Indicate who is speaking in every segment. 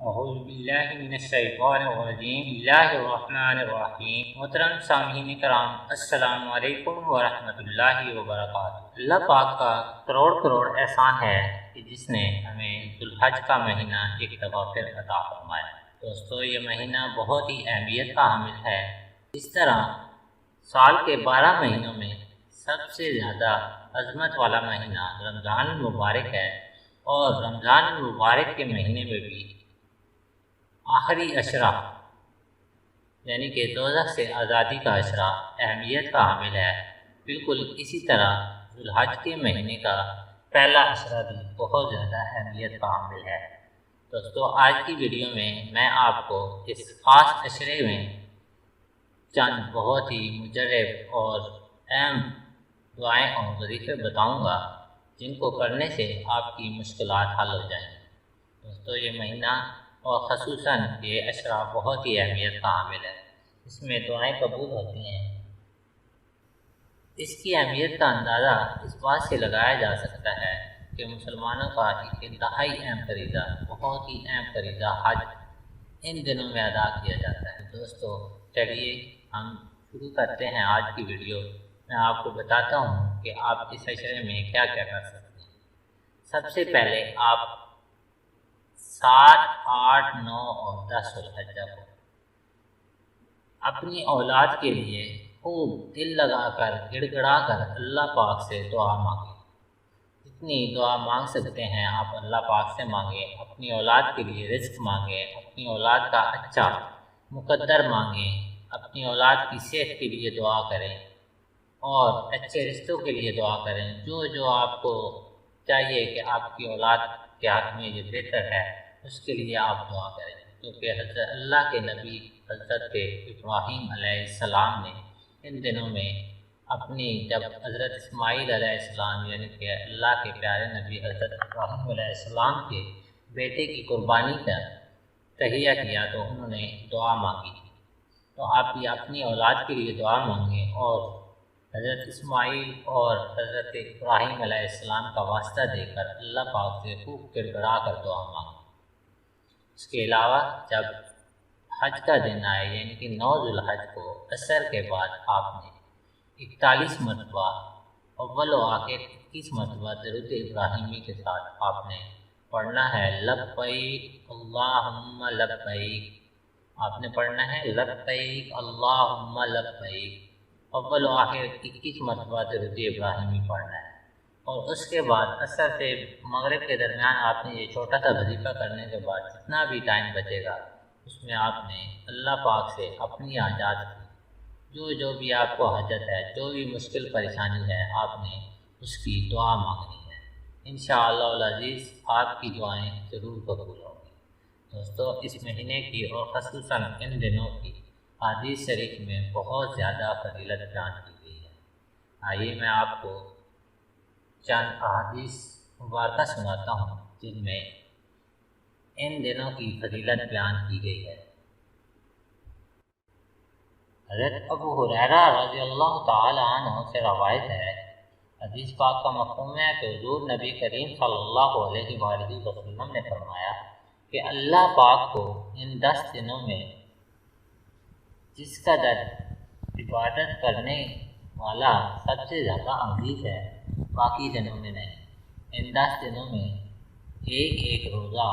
Speaker 1: اعوذ باللہ من الشیطان الرجیم بسم اللہ الرحمن الرحیم۔ محترم سامعین کرام، السلام علیکم ورحمۃ اللہ وبرکاتہ۔ اللہ پاک کا کروڑ کروڑ احسان ہے کہ جس نے ہمیں ذو الحج کا مہینہ ایک دفعہ پھر عطا فرمایا۔ دوستو، یہ مہینہ بہت ہی اہمیت کا حامل ہے۔ اس طرح سال کے 12 مہینوں میں سب سے زیادہ عظمت والا مہینہ رمضان المبارک ہے، اور رمضان المبارک کے مہینے میں بھی آخری عشرہ یعنی کہ دوزخ سے آزادی کا عشرہ اہمیت کا حامل ہے۔ بالکل اسی طرح ذو الحج کے مہینے کا پہلا عشرہ بھی بہت زیادہ اہمیت کا حامل ہے۔ دوستو، آج کی ویڈیو میں آپ کو اس خاص عشرے میں چند بہت ہی مجرب اور اہم دعائیں اور وظیفے بتاؤں گا جن کو کرنے سے آپ کی مشکلات حل ہو جائیں گی۔ دوستو، یہ مہینہ اور خصوصاً یہ عشرہ بہت ہی اہمیت کا حامل ہے۔ اس میں دعائیں قبول ہوتی ہیں۔ اس کی اہمیت کا اندازہ اس بات سے لگایا جا سکتا ہے کہ مسلمانوں کا ایک انتہائی اہم فریضہ، بہت ہی اہم فریضہ حج ان دنوں میں ادا کیا جاتا ہے۔ دوستو، چلیے ہم شروع کرتے ہیں آج کی ویڈیو۔ میں آپ کو بتاتا ہوں کہ آپ اس عشرے میں کیا کیا کر سکتے ہیں۔ سب سے پہلے آپ 7، 8، 9 اور 10 ذو الحجہ کو اپنی اولاد کے لیے خوب دل لگا کر گڑ گڑا کر اللہ پاک سے دعا مانگیں۔ جتنی دعا مانگ سکتے ہیں آپ اللہ پاک سے مانگیں۔ اپنی اولاد کے لیے رزق مانگیں، اپنی اولاد کا اچھا مقدر مانگیں، اپنی اولاد کی صحت کے لیے دعا کریں اور اچھے رشتوں کے لیے دعا کریں۔ جو آپ کو چاہیے کہ آپ کی اولاد کے حق میں یہ بہتر ہے، اس کے لیے آپ دعا کریں، کیونکہ حضرت اللہ کے نبی حضرت ابراہیم علیہ السلام نے ان دنوں میں جب حضرت اسماعیل علیہ السلام یعنی کہ اللہ کے پیارے نبی حضرت ابراہیم علیہ السلام کے بیٹے کی قربانی کا تہیہ کیا تو انہوں نے دعا مانگی تھی۔ تو آپ بھی اپنی اولاد کے لیے دعا مانگیں اور حضرت اسماعیل اور حضرت ابراہیم علیہ السلام کا واسطہ دے کر اللہ پاک سے خوب گڑ گڑا کر دعا مانگیں۔ اس کے علاوہ جب حج کا دن آئے یعنی کہ 9 ذو الحج کو عصر کے بعد آپ نے 41 مرتبہ اول و آخر 21 مرتبہ درود ابراہیمی کے ساتھ آپ نے پڑھنا ہے لبیک اللہم لبیک۔ آپ نے پڑھنا ہے لبیک اللہم لبیک، اول و آخر 21 مرتبہ درود ابراہیمی پڑھنا ہے۔ اور اس کے بعد عصر سے مغرب کے درمیان آپ نے یہ چھوٹا سا وظیفہ کرنے کے بعد جتنا بھی ٹائم بچے گا اس میں آپ نے اللہ پاک سے اپنی حاجات کی جو بھی آپ کو حاجت ہے، جو بھی مشکل پریشانی ہے، آپ نے اس کی دعا مانگنی ہے۔ انشاءاللہ العزیز آپ کی دعائیں ضرور قبول ہوں گی۔ دوستو، اس مہینے کی اور خصوصاً ان دنوں کی حدیث شریف میں بہت زیادہ فضیلت بیان کی گئی ہے۔ آئیے میں آپ کو چند احادیث مبارکہ سناتا ہوں جن میں ان دنوں کی فضیلت بیان کی گئی ہے۔ حضرت ابو ہریرہ رضی اللہ تعالی عنہ سے روایت ہے، حدیث پاک کا مفہوم ہے کہ حضور نبی کریم صلی اللہ علیہ وآلہ وسلم نے فرمایا کہ اللہ پاک کو ان 10 دنوں میں جس قدر عبادت کرنے والا سب سے زیادہ عزیز ہے، باقی دنوں میں نہیں۔ ان 10 دنوں میں ایک روزہ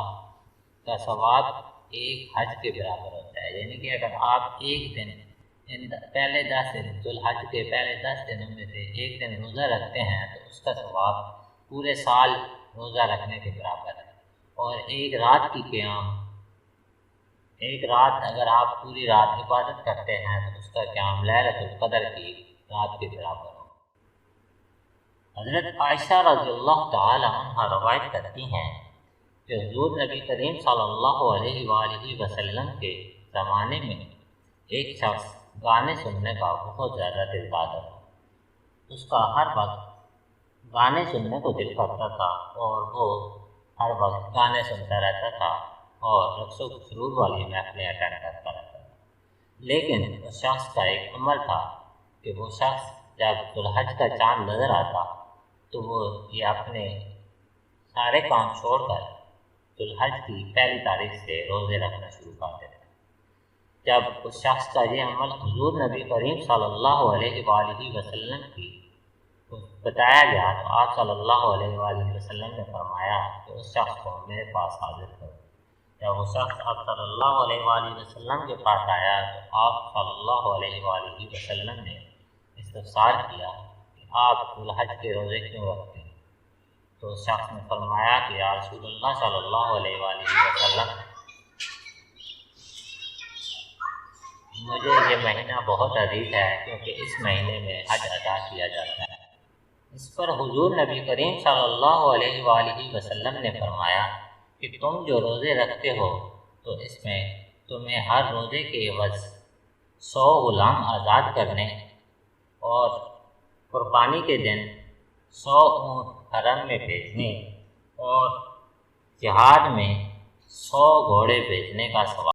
Speaker 1: کا ثواب ایک حج کے برابر ہوتا ہے، یعنی کہ اگر آپ ایک دن پہلے 10 دن ذو الحج کے پہلے 10 دنوں میں سے ایک دن روزہ رکھتے ہیں تو اس کا ثواب پورے سال روزہ رکھنے کے برابر ہے۔ اور ایک رات کی قیام، ایک رات اگر آپ پوری رات عبادت کرتے ہیں تو اس کا قیام لیلۃ القدر کی رات کے برابر ہو۔ حضرت عائشہ رضی اللہ تعالی عنہ روایت کرتی ہیں کہ حضور نبی کریم صلی اللہ علیہ وآلہ وسلم کے زمانے میں ایک شخص گانے سننے کا بہت زیادہ دل دادا تھا۔ اس کا ہر وقت گانے سننے کو دل کرتا تھا اور وہ ہر وقت گانے سنتا رہتا تھا اور رقص و سرور والی محفلیں اٹینڈ کرتا رہتا تھا۔ لیکن اس شخص کا ایک عمل تھا کہ وہ شخص جب ذو الحج کا چاند نظر آتا تو وہ یہ اپنے سارے کام چھوڑ کر ذوالحج کی پہلی تاریخ سے روزے رکھنا شروع کر دیتے ہیں۔ جب اس شخص کا یہ عمل حضور نبی کریم صلی اللہ علیہ وآلہ وسلم کی بتایا گیا تو آپ صلی اللہ علیہ وآلہ وسلم نے فرمایا کہ اس شخص کو میرے پاس حاضر کرو۔ جب وہ شخص آپ صلی اللہ علیہ وآلہ وسلم کے پاس آیا تو آپ صلی اللہ علیہ وآلہ وسلم نے استفسار کیا کہ آپ ذوالحج کے روزے کیوں رکھتے ہیں؟ تو اس شخص نے فرمایا کہ یا رسول اللہ صلی اللہ علیہ وآلہ وسلم، مجھے یہ مہینہ بہت عزیز ہے کیونکہ اس مہینے میں حج ادا کیا جاتا ہے۔ اس پر حضور نبی کریم صلی اللہ علیہ وآلہ وسلم نے فرمایا کہ تم جو روزے رکھتے ہو تو اس میں تمہیں ہر روزے کے عوض 100 غلام آزاد کرنے اور قربانی کے دن 100 اونٹ حرم میں بھیجنے اور جہاد میں 100 گھوڑے بھیجنے کا ثواب